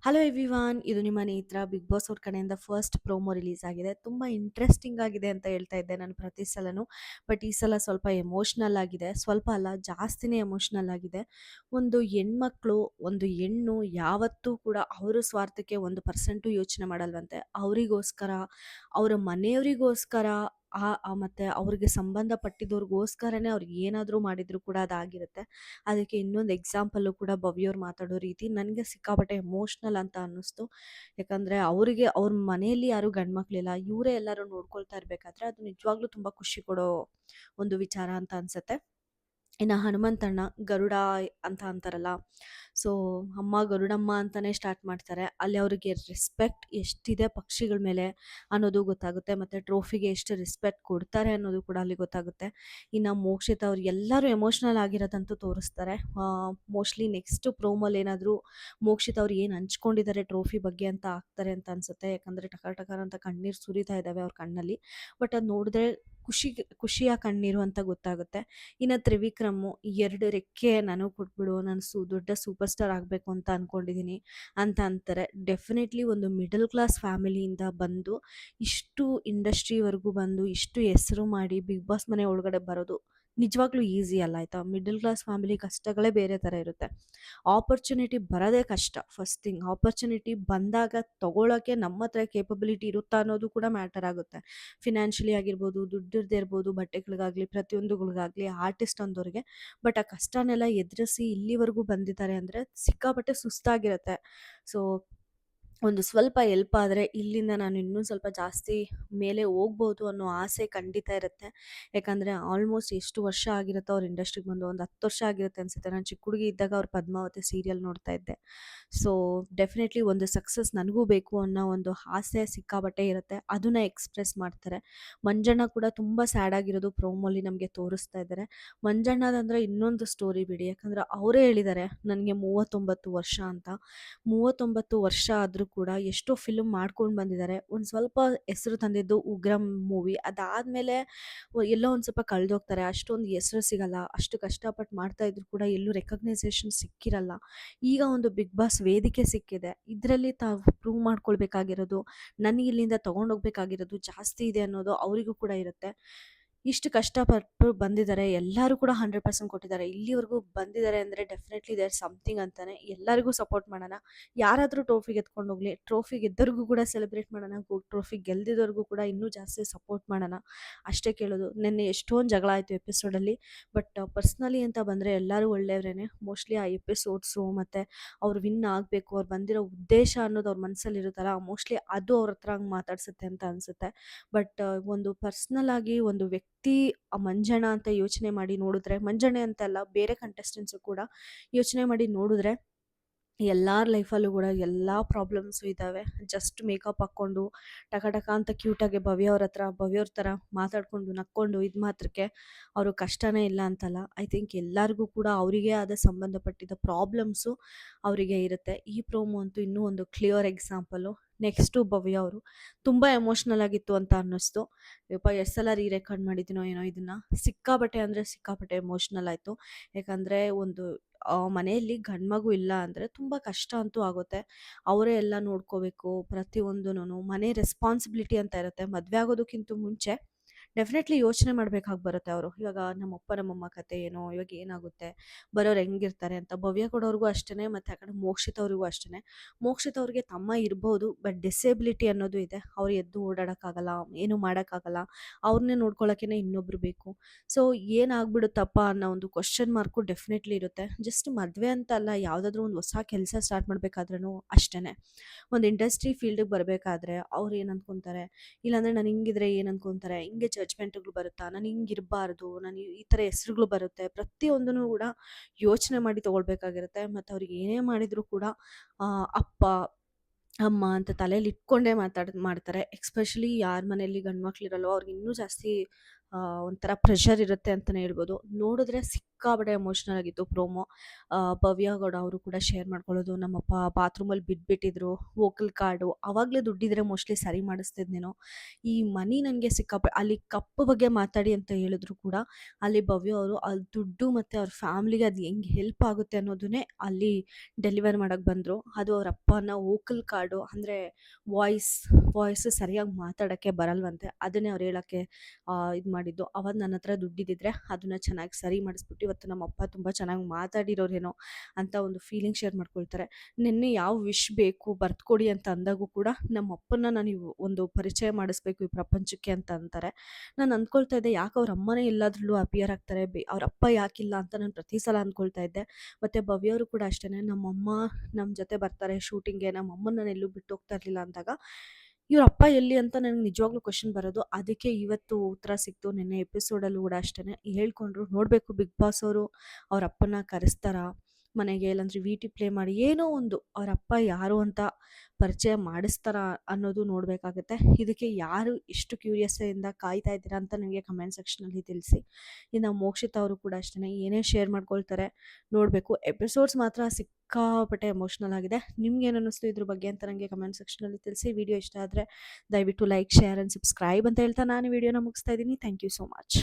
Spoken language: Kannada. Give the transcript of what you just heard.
ಹಲೋ ಎವ್ರಿವಾನ್, ಇದು ನಿಮ್ಮ ನೇತ್ರ. ಬಿಗ್ ಬಾಸ್ ಅವ್ರ ಕಡೆಯಿಂದ ಫಸ್ಟ್ ಪ್ರೋಮೋ ರಿಲೀಸ್ ಆಗಿದೆ. ತುಂಬ ಇಂಟ್ರೆಸ್ಟಿಂಗ್ ಆಗಿದೆ ಅಂತ ಹೇಳ್ತಾ ಇದ್ದೆ ನಾನು ಪ್ರತಿ ಸಲನೂ. ಬಟ್ ಈ ಸಲ ಸ್ವಲ್ಪ ಎಮೋಷ್ನಲ್ ಆಗಿದೆ. ಸ್ವಲ್ಪ ಅಲ್ಲ, ಜಾಸ್ತಿನೇ ಎಮೋಷ್ನಲ್ ಆಗಿದೆ. ಒಂದು ಹೆಣ್ಮಕ್ಳು, ಒಂದು ಹೆಣ್ಣು ಯಾವತ್ತೂ ಕೂಡ ಅವರ ಸ್ವಾರ್ಥಕ್ಕೆ 1% ಯೋಚನೆ ಮಾಡಲ್ವಂತೆ. ಅವರಿಗೋಸ್ಕರ, ಅವರ ಮನೆಯವರಿಗೋಸ್ಕರ, ಮತ್ತೆ ಅವ್ರಿಗೆ ಸಂಬಂಧಪಟ್ಟಿದ್ದವ್ರಿಗೋಸ್ಕರನೇ ಅವ್ರು ಏನಾದರೂ ಮಾಡಿದರೂ ಕೂಡ ಅದಾಗಿರುತ್ತೆ. ಅದಕ್ಕೆ ಇನ್ನೊಂದು ಎಕ್ಸಾಂಪಲ್ಲು ಕೂಡ ಭವ್ಯವ್ರು ಮಾತಾಡೋ ರೀತಿ ನನಗೆ ಸಿಕ್ಕಾಪಟ್ಟೆ ಎಮೋಷ್ನಲ್ ಅಂತ ಅನ್ನಿಸ್ತು. ಯಾಕಂದರೆ ಅವರಿಗೆ ಅವ್ರ ಮನೆಯಲ್ಲಿ ಯಾರೂ ಗಂಡು ಮಕ್ಕಳಿಲ್ಲ, ಇವರೇ ಎಲ್ಲರೂ ನೋಡ್ಕೊಳ್ತಾ ಇರಬೇಕಾದ್ರೆ ಅದು ನಿಜವಾಗ್ಲೂ ತುಂಬ ಖುಷಿ ಕೊಡೋ ಒಂದು ವಿಚಾರ ಅಂತ ಅನಿಸುತ್ತೆ. ಇನ್ನು ಹನುಮಂತಣ್ಣ ಗರುಡ ಅಂತ ಅಂತಾರಲ್ಲ, ಸೊ ಅಮ್ಮ ಗರುಡಮ್ಮ ಅಂತಲೇ ಸ್ಟಾರ್ಟ್ ಮಾಡ್ತಾರೆ. ಅಲ್ಲಿ ಅವರಿಗೆ ರೆಸ್ಪೆಕ್ಟ್ ಎಷ್ಟಿದೆ ಪಕ್ಷಿಗಳ ಮೇಲೆ ಅನ್ನೋದು ಗೊತ್ತಾಗುತ್ತೆ, ಮತ್ತು ಟ್ರೋಫಿಗೆ ಎಷ್ಟು ರೆಸ್ಪೆಕ್ಟ್ ಕೊಡ್ತಾರೆ ಅನ್ನೋದು ಕೂಡ ಅಲ್ಲಿ ಗೊತ್ತಾಗುತ್ತೆ. ಇನ್ನು ಮೋಕ್ಷಿತ್ ಅವ್ರು ಎಲ್ಲರೂ ಎಮೋಷ್ನಲ್ ಆಗಿರೋದಂತೂ ತೋರಿಸ್ತಾರೆ. ಮೋಸ್ಟ್ಲಿ ನೆಕ್ಸ್ಟ್ ಪ್ರೋಮೋಲ್ ಏನಾದರೂ ಮೋಕ್ಷಿತ್ ಅವ್ರು ಏನು ಹಂಚ್ಕೊಂಡಿದ್ದಾರೆ ಟ್ರೋಫಿ ಬಗ್ಗೆ ಅಂತ ಆಗ್ತಾರೆ ಅಂತ ಅನಿಸುತ್ತೆ. ಯಾಕಂದರೆ ಟಕರ್ ಟಕರ್ ಅಂತ ಕಣ್ಣೀರು ಸುರಿತಾ ಇದ್ದಾವೆ ಅವ್ರ ಕಣ್ಣಲ್ಲಿ. ಬಟ್ ಅದು ನೋಡಿದ್ರೆ ಖುಷಿಯ ಕಣ್ಣೀರು ಅಂತ ಗೊತ್ತಾಗುತ್ತೆ. ಇನ್ನು ತ್ರಿವಿಕ್ರಮು 2 ರೆಕ್ಕೆ ನನಗೆ ಕೊಟ್ಬಿಡು, ನಾನು ದೊಡ್ಡ ಸೂಪರ್ ಸ್ಟಾರ್ ಆಗಬೇಕು ಅಂತ ಅಂದ್ಕೊಂಡಿದ್ದೀನಿ ಅಂತ ಅಂತಾರೆ. ಡೆಫಿನೆಟ್ಲಿ ಒಂದು ಮಿಡಲ್ ಕ್ಲಾಸ್ ಫ್ಯಾಮಿಲಿಯಿಂದ ಬಂದು ಇಷ್ಟು ಇಂಡಸ್ಟ್ರಿವರೆಗೂ ಬಂದು ಇಷ್ಟು ಹೆಸರು ಮಾಡಿ ಬಿಗ್ ಬಾಸ್ ಮನೆ ಒಳಗಡೆ ಬರೋದು ನಿಜವಾಗ್ಲೂ ಈಸಿ ಅಲ್ಲ, ಆಯಿತಾ. ಮಿಡಲ್ ಕ್ಲಾಸ್ ಫ್ಯಾಮಿಲಿ ಕಷ್ಟಗಳೇ ಬೇರೆ ಥರ ಇರುತ್ತೆ. ಆಪರ್ಚುನಿಟಿ ಬರೋದೇ ಕಷ್ಟ. ಫಸ್ಟ್ ಥಿಂಗ್, ಆಪರ್ಚುನಿಟಿ ಬಂದಾಗ ತೊಗೊಳಕ್ಕೆ ನಮ್ಮ ಹತ್ರ ಕೇಪಬಿಲಿಟಿ ಇರುತ್ತಾ ಅನ್ನೋದು ಕೂಡ ಮ್ಯಾಟರ್ ಆಗುತ್ತೆ. ಫಿನಾನ್ಷಿಯಲಿ ಆಗಿರ್ಬೋದು, ದುಡ್ಡಿರದೇ ಇರ್ಬೋದು, ಬಟ್ಟೆಗಳಿಗಾಗಲಿ ಪ್ರತಿಯೊಂದುಗಳಿಗಾಗಲಿ, ಆರ್ಟಿಸ್ಟ್ ಅಂದವ್ರಿಗೆ. ಬಟ್ ಆ ಕಷ್ಟನೆಲ್ಲ ಎದುರಿಸಿ ಇಲ್ಲಿವರೆಗೂ ಬಂದಿದ್ದಾರೆ ಅಂದರೆ ಸಿಕ್ಕಾಪಟ್ಟೆ ಸುಸ್ತಾಗಿರುತ್ತೆ. ಸೊ ಒಂದು ಸ್ವಲ್ಪ ಎಲ್ಪ್ ಆದರೆ ಇಲ್ಲಿಂದ ನಾನು ಇನ್ನೂ ಸ್ವಲ್ಪ ಜಾಸ್ತಿ ಮೇಲೆ ಹೋಗ್ಬೋದು ಅನ್ನೋ ಆಸೆ ಖಂಡಿತ ಇರುತ್ತೆ. ಯಾಕಂದರೆ ಆಲ್ಮೋಸ್ಟ್ ಎಷ್ಟು ವರ್ಷ ಆಗಿರುತ್ತೋ ಅವ್ರು ಇಂಡಸ್ಟ್ರಿಗೆ ಬಂದು, ಒಂದು 10 ವರ್ಷ ಆಗಿರುತ್ತೆ ಅನಿಸುತ್ತೆ. ನಾನು ಚಿಕ್ಕ ಹುಡುಗಿ ಇದ್ದಾಗ ಅವ್ರು ಪದ್ಮಾವತಿ ಸೀರಿಯಲ್ ನೋಡ್ತಾ ಇದ್ದೆ. ಸೊ ಡೆಫಿನೆಟ್ಲಿ ಒಂದು ಸಕ್ಸಸ್ ನನಗೂ ಬೇಕು ಅನ್ನೋ ಒಂದು ಆಸೆ ಸಿಕ್ಕಾಪಟ್ಟೆ ಇರುತ್ತೆ. ಅದನ್ನ ಎಕ್ಸ್‌ಪ್ರೆಸ್ ಮಾಡ್ತಾರೆ. ಮಂಜಣ್ಣ ಕೂಡ ತುಂಬ ಸ್ಯಾಡ್ ಆಗಿರೋದು ಪ್ರೋಮೋಲಿ ನಮಗೆ ತೋರಿಸ್ತಾ ಇದ್ದಾರೆ. ಮಂಜಣ್ಣದಂದರೆ ಇನ್ನೊಂದು ಸ್ಟೋರಿ ಬಿಡಿ. ಯಾಕಂದರೆ ಅವರೇ ಹೇಳಿದ್ದಾರೆ ನನಗೆ 39 ವರ್ಷ ಅಂತ. 39 ವರ್ಷ ಆದರೂ ಕೂಡ ಎಷ್ಟೋ ಫಿಲ್ಮ್ ಮಾಡ್ಕೊಂಡು ಬಂದಿದ್ದಾರೆ. ಒಂದು ಸ್ವಲ್ಪ ಹೆಸರು ತಂದಿದ್ದು ಉಗ್ರಂ ಮೂವಿ. ಅದಾದಮೇಲೆ ಎಲ್ಲೋ ಒಂದು ಸ್ವಲ್ಪ ಕಳೆದೋಗ್ತಾರೆ. ಅಷ್ಟೊಂದು ಹೆಸರು ಸಿಗಲ್ಲ. ಅಷ್ಟು ಕಷ್ಟಪಟ್ಟು ಮಾಡ್ತಾ ಇದ್ರು ಕೂಡ ಎಲ್ಲೂ ರೆಕಗ್ನೈಸೇಷನ್ ಸಿಕ್ಕಿರಲ್ಲ. ಈಗ ಒಂದು ಬಿಗ್ ಬಾಸ್ ವೇದಿಕೆ ಸಿಕ್ಕಿದೆ. ಇದರಲ್ಲಿ ತಾವು ಪ್ರೂವ್ ಮಾಡ್ಕೊಳ್ಬೇಕಾಗಿರೋದು, ನನಗೆ ಇಲ್ಲಿಂದ ತೊಗೊಂಡೋಗ್ಬೇಕಾಗಿರೋದು ಜಾಸ್ತಿ ಇದೆ ಅನ್ನೋದು ಅವರಿಗೂ ಕೂಡ ಇರುತ್ತೆ. ಇಷ್ಟು ಕಷ್ಟಪಟ್ಟು ಬಂದಿದ್ದಾರೆ, ಎಲ್ಲರೂ ಕೂಡ 100% ಕೊಟ್ಟಿದ್ದಾರೆ. ಇಲ್ಲಿವರೆಗೂ ಬಂದಿದ್ದಾರೆ ಅಂದರೆ ಡೆಫಿನೆಟ್ಲಿ ದೇರ್ ಸಮಥಿಂಗ್ ಅಂತಾನೆ. ಎಲ್ಲರಿಗೂ ಸಪೋರ್ಟ್ ಮಾಡೋಣ. ಯಾರಾದರೂ ಟ್ರೋಫಿ ಗೆದ್ಕೊಂಡು ಹೋಗಲಿ, ಟ್ರೋಫಿ ಗೆದ್ದವ್ರಿಗೂ ಕೂಡ ಸೆಲೆಬ್ರೇಟ್ ಮಾಡೋಣ, ಟ್ರೋಫಿ ಗೆಲ್ದಿದ್ದವ್ರಿಗೂ ಕೂಡ ಇನ್ನೂ ಜಾಸ್ತಿ ಸಪೋರ್ಟ್ ಮಾಡೋಣ, ಅಷ್ಟೇ ಕೇಳೋದು. ನಿನ್ನೆ ಎಷ್ಟೊಂದು ಜಗಳ ಆಯಿತು ಎಪಿಸೋಡಲ್ಲಿ. ಬಟ್ ಪರ್ಸ್ನಲಿ ಅಂತ ಬಂದರೆ ಎಲ್ಲರೂ ಒಳ್ಳೆಯವರೇನೆ. ಮೋಸ್ಟ್ಲಿ ಆ ಎಪಿಸೋಡ್ಸು ಮತ್ತು ಅವ್ರು ವಿನ್ ಆಗಬೇಕು, ಅವ್ರು ಬಂದಿರೋ ಉದ್ದೇಶ ಅನ್ನೋದು ಅವ್ರ ಮನಸ್ಸಲ್ಲಿರುತ್ತಲ್ಲ, ಮೋಸ್ಟ್ಲಿ ಅದು ಅವ್ರ ಹತ್ರ ಹಂಗೆ ಮಾತಾಡ್ಸುತ್ತೆ ಅಂತ ಅನಿಸುತ್ತೆ. ಬಟ್ ಒಂದು ಪರ್ಸ್ನಲ್ ಆಗಿ ಒಂದು ವ್ಯಕ್ತಿ ಮಂಜಣ್ಣ ಅಂತ ಯೋಚನೆ ಮಾಡಿ ನೋಡಿದ್ರೆ, ಮಂಜಣ್ಣ ಅಂತ ಅಲ್ಲ, ಬೇರೆ ಕಂಟೆಸ್ಟೆಂಟ್ಸು ಕೂಡ ಯೋಚನೆ ಮಾಡಿ ನೋಡಿದ್ರೆ ಎಲ್ಲರ ಲೈಫಲ್ಲೂ ಕೂಡ ಎಲ್ಲ ಪ್ರಾಬ್ಲಮ್ಸು ಇದ್ದಾವೆ. ಜಸ್ಟ್ ಮೇಕಪ್ ಹಾಕ್ಕೊಂಡು ಟಕ ಟಕ ಅಂತ ಕ್ಯೂಟಾಗಿ ಭವ್ಯವ್ರ ಥರ ಮಾತಾಡಿಕೊಂಡು ನಕ್ಕೊಂಡು ಇದು ಮಾತ್ರಕ್ಕೆ ಅವರು ಕಷ್ಟನೇ ಇಲ್ಲ ಅಂತಲ್ಲ. ಐ ಥಿಂಕ್ ಎಲ್ಲರಿಗೂ ಕೂಡ ಅವರಿಗೆ ಆದ ಸಂಬಂಧಪಟ್ಟಿದ್ದ ಪ್ರಾಬ್ಲಮ್ಸು ಅವರಿಗೆ ಇರುತ್ತೆ. ಈ ಪ್ರೋಮೋ ಅಂತೂ ಇನ್ನೂ ಒಂದು ಕ್ಲಿಯರ್ ಎಕ್ಸಾಂಪಲು. ನೆಕ್ಸ್ಟು ಭವ್ಯ ಅವರು ತುಂಬ ಎಮೋಷ್ನಲ್ ಆಗಿತ್ತು ಅಂತ ಅನ್ನಿಸ್ತು. ಯಪ್ಪ, ಎಷ್ಟು ಸಲ ರೆಕಾರ್ಡ್ ಮಾಡಿದ್ದೀನೋ ಏನೋ ಇದನ್ನು. ಸಿಕ್ಕಾಪಟ್ಟೆ ಅಂದರೆ ಸಿಕ್ಕಾಪಟ್ಟೆ ಎಮೋಷ್ನಲ್ ಆಯಿತು. ಯಾಕಂದರೆ ಒಂದು ಮನೆಯಲ್ಲಿ ಗಂಡ್ಮಗು ಇಲ್ಲ ಅಂದರೆ ತುಂಬ ಕಷ್ಟ ಅಂತೂ ಆಗುತ್ತೆ. ಅವರೇ ಎಲ್ಲ ನೋಡ್ಕೋಬೇಕು ಪ್ರತಿಯೊಂದೂನು. ಮನೆ ರೆಸ್ಪಾನ್ಸಿಬಿಲಿಟಿ ಅಂತ ಇರುತ್ತೆ. ಮದುವೆ ಆಗೋದಕ್ಕಿಂತ ಮುಂಚೆ ಡೆಫಿನೆಟ್ಲಿ ಯೋಚನೆ ಮಾಡಬೇಕಾಗಿ ಬರುತ್ತೆ ಅವರು. ಇವಾಗ ನಮ್ಮಪ್ಪ ನಮ್ಮಮ್ಮ ಕತೆ ಏನೋ, ಇವಾಗ ಏನಾಗುತ್ತೆ, ಬರೋರು ಹೆಂಗಿರ್ತಾರೆ ಅಂತ. ಭವ್ಯ ಕೊಡೋರಿಗೂ ಅಷ್ಟೇ, ಮತ್ತು ಆ ಕಡೆ ಮೋಕ್ಷಿತ್ ಅವ್ರಿಗೂ ಅಷ್ಟೇ. ಮೋಕ್ಷಿತ್ ಅವ್ರಿಗೆ ತಮ್ಮ ಇರ್ಬೋದು, ಬಟ್ ಡಿಸೇಬಿಲಿಟಿ ಅನ್ನೋದು ಇದೆ. ಅವ್ರು ಎದ್ದು ಓಡಾಡೋಕ್ಕಾಗಲ್ಲ, ಏನೂ ಮಾಡೋಕ್ಕಾಗಲ್ಲ. ಅವ್ರನ್ನೇ ನೋಡ್ಕೊಳ್ಳೋಕೆ ಇನ್ನೊಬ್ರು ಬೇಕು. ಸೊ ಏನಾಗ್ಬಿಡುತ್ತಪ್ಪ ಅನ್ನೋ ಒಂದು ಕ್ವಶನ್ ಮಾರ್ಕು ಡೆಫಿನೆಟ್ಲಿ ಇರುತ್ತೆ. ಜಸ್ಟ್ ಮದುವೆ ಅಂತ ಅಲ್ಲ, ಯಾವುದಾದ್ರೂ ಒಂದು ಹೊಸ ಕೆಲಸ ಸ್ಟಾರ್ಟ್ ಮಾಡಬೇಕಾದ್ರೂ ಅಷ್ಟೇ. ಒಂದು ಇಂಡಸ್ಟ್ರಿ ಫೀಲ್ಡಿಗೆ ಬರಬೇಕಾದ್ರೆ ಅವ್ರು ಏನು ಅಂದ್ಕೊತಾರೆ, ಇಲ್ಲಾಂದರೆ ನಾನು ಹಿಂಗಿದ್ರೆ ಏನು ಅಂದ್ಕೊತಾರೆ, ಹಿಂಗೆ ಜಡ್ಜ್ಮೆಂಟ್ಗಳು ಬರುತ್ತಾ, ನಾನು ಹಿಂಗಿರಬಾರ್ದು, ನಾನು ಈ ಥರ ಹೆಸ್ರುಗಳು ಬರುತ್ತೆ, ಪ್ರತಿಯೊಂದನ್ನು ಕೂಡ ಯೋಚನೆ ಮಾಡಿ ತೊಗೊಳ್ಬೇಕಾಗಿರುತ್ತೆ. ಮತ್ತು ಅವ್ರಿಗೆ ಏನೇ ಮಾಡಿದರೂ ಕೂಡ ಅಪ್ಪ ಅಮ್ಮ ಅಂತ ತಲೆಯಲ್ಲಿ ಇಟ್ಕೊಂಡೇ ಮಾಡ್ತಾರೆ. ಎಸ್ಪೆಷಲಿ ಯಾರ ಮನೆಯಲ್ಲಿ ಗಂಡು ಮಕ್ಳಿರಲ್ವೋ ಅವ್ರಿಗೆ ಇನ್ನೂ ಜಾಸ್ತಿ ಒಂಥರ ಪ್ರೆಷರ್ ಇರುತ್ತೆ ಅಂತಲೇ ಹೇಳ್ಬೋದು. ನೋಡಿದ್ರೆ ಸಿಕ್ಕಾಪಟ್ಟೆ ಎಮೋಷ್ನಲ್ ಆಗಿತ್ತು ಪ್ರೋಮೋ. ಭವ್ಯ ಗೌಡ ಅವರು ಕೂಡ ಶೇರ್ ಮಾಡ್ಕೊಳ್ಳೋದು, ನಮ್ಮಪ್ಪ ಬಾತ್ರೂಮಲ್ಲಿ ಬಿದ್ದುಬಿಟ್ಟಿದ್ರು, ವೋಕಲ್ ಕಾರ್ಡು ಆವಾಗಲೇ ದುಡ್ಡಿದ್ರೆ ಮೋಸ್ಟ್ಲಿ ಸರಿ ಮಾಡಿಸ್ತಿದ್ನೇನೋ, ಈ ಮನಿ ನನಗೆ ಅಲ್ಲಿ ಕಪ್ ಬಗ್ಗೆ ಮಾತಾಡಿ ಅಂತ ಹೇಳಿದ್ರು ಕೂಡ ಅಲ್ಲಿ ಭವ್ಯ ಅವರು ಅಲ್ಲಿ ದುಡ್ಡು ಮತ್ತು ಅವ್ರ ಫ್ಯಾಮ್ಲಿಗೆ ಅದು ಹೆಂಗೆ ಹೆಲ್ಪ್ ಆಗುತ್ತೆ ಅನ್ನೋದನ್ನೇ ಅಲ್ಲಿ ಡೆಲಿವರ್ ಮಾಡಕ್ಕೆ ಬಂದರು. ಅದು ಅವ್ರ ಅಪ್ಪನ ವೋಕಲ್ ಕಾರ್ಡು ಅಂದರೆ ವಾಯ್ಸ್ ಸರಿಯಾಗಿ ಮಾತಾಡೋಕ್ಕೆ ಬರಲ್ವಂತೆ, ಅದನ್ನೇ ಅವ್ರು ಹೇಳೋಕ್ಕೆ ಇದು ಮಾಡಿದ್ದು. ಅವಾಗ ನನ್ನ ಹತ್ರ ದುಡ್ಡಿದ್ದಿದ್ರೆ ಅದನ್ನು ಚೆನ್ನಾಗಿ ಸರಿ ಮಾಡಿಸ್ಬಿಟ್ಟು ಇವತ್ತು ನಮ್ಮಪ್ಪ ತುಂಬ ಚೆನ್ನಾಗಿ ಮಾತಾಡಿರೋರೇನೋ ಅಂತ ಒಂದು ಫೀಲಿಂಗ್ ಶೇರ್ ಮಾಡ್ಕೊಳ್ತಾರೆ. ನಿನ್ನೆ ಯಾವ ವಿಶ್ ಬೇಕು ಬರ್ದ್ಕೊಡಿ ಅಂತ ಅಂದಾಗೂ ಕೂಡ ನಮ್ಮ ಅಪ್ಪನ ನಾನು ಒಂದು ಪರಿಚಯ ಮಾಡಿಸ್ಬೇಕು ಈ ಪ್ರಪಂಚಕ್ಕೆ ಅಂತ ಅಂತಾರೆ. ನಾನು ಅಂದ್ಕೊಳ್ತಾ ಇದ್ದೆ, ಯಾಕೆ ಅವ್ರ ಅಮ್ಮನೇ ಎಲ್ಲದ್ರಲ್ಲೂ ಅಪಿಯರ್ ಆಗ್ತಾರೆ, ಅವ್ರ ಅಪ್ಪ ಯಾಕಿಲ್ಲ ಅಂತ ನಾನು ಪ್ರತಿ ಸಲ ಅಂದ್ಕೊಳ್ತಾ ಇದ್ದೆ. ಮತ್ತು ಭವ್ಯವರು ಕೂಡ ಅಷ್ಟೇ, ನಮ್ಮಮ್ಮ ನಮ್ಮ ಜೊತೆ ಬರ್ತಾರೆ ಶೂಟಿಂಗ್ಗೆ, ನಮ್ಮಮ್ಮನ ನಾನು ಎಲ್ಲೂ ಬಿಟ್ಟು ಹೋಗ್ತಾ ಇರಲಿಲ್ಲ ಅಂದಾಗ ಇವ್ರ ಅಪ್ಪ ಎಲ್ಲಿ ಅಂತ ನನಗೆ ನಿಜವಾಗ್ಲೂ ಕ್ವಶನ್ ಬರೋದು. ಅದಕ್ಕೆ ಇವತ್ತು ಉತ್ತರ ಸಿಕ್ತು. ನಿನ್ನೆ ಎಪಿಸೋಡಲ್ಲೂ ಕೂಡ ಅಷ್ಟೇ ಹೇಳ್ಕೊಂಡ್ರು. ನೋಡಬೇಕು ಬಿಗ್ ಬಾಸ್ ಅವರು ಅವ್ರ ಅಪ್ಪನ ಕರೆಸ್ತಾರಾ ಮನೆಗೆ, ಇಲ್ಲಾಂದ್ರೆ ಟಿ ಪ್ಲೇ ಮಾಡಿ ಏನೋ ಒಂದು ಅವ್ರ ಅಪ್ಪ ಯಾರು ಅಂತ ಪರಿಚಯ ಮಾಡಿಸ್ತಾರಾ ಅನ್ನೋದು ನೋಡಬೇಕಾಗುತ್ತೆ. ಇದಕ್ಕೆ ಯಾರು ಎಷ್ಟು ಕ್ಯೂರಿಯಸ್ಸಿಂದ ಕಾಯ್ತಾ ಇದ್ದೀರಾ ಅಂತ ನನಗೆ ಕಮೆಂಟ್ ಸೆಕ್ಷನಲ್ಲಿ ತಿಳಿಸಿ. ಇನ್ನು ಮೋಕ್ಷಿತ್ ಅವರು ಕೂಡ ಅಷ್ಟೇ ಏನೇ ಶೇರ್ ಮಾಡ್ಕೊಳ್ತಾರೆ ನೋಡಬೇಕು. ಎಪಿಸೋಡ್ಸ್ ಮಾತ್ರ ಸಿಕ್ಕಾಪಟ್ಟೆ ಎಮೋಷ್ನಲ್ ಆಗಿದೆ. ನಿಮ್ಗೇನು ಅನ್ನಿಸ್ತು ಇದ್ರ ಬಗ್ಗೆ ಅಂತ ನನಗೆ ಕಮೆಂಟ್ ಸೆಕ್ಷನಲ್ಲಿ ತಿಳಿಸಿ. ವಿಡಿಯೋ ಇಷ್ಟ ಆದರೆ ದಯವಿಟ್ಟು ಲೈಕ್, ಶೇರ್ ಆ್ಯಂಡ್ ಸಬ್ಸ್ಕ್ರೈಬ್ ಅಂತ ಹೇಳ್ತಾ ನಾನು ವಿಡಿಯೋನ ಮುಗಿಸ್ತಾ ಇದ್ದೀನಿ. Thank you so much.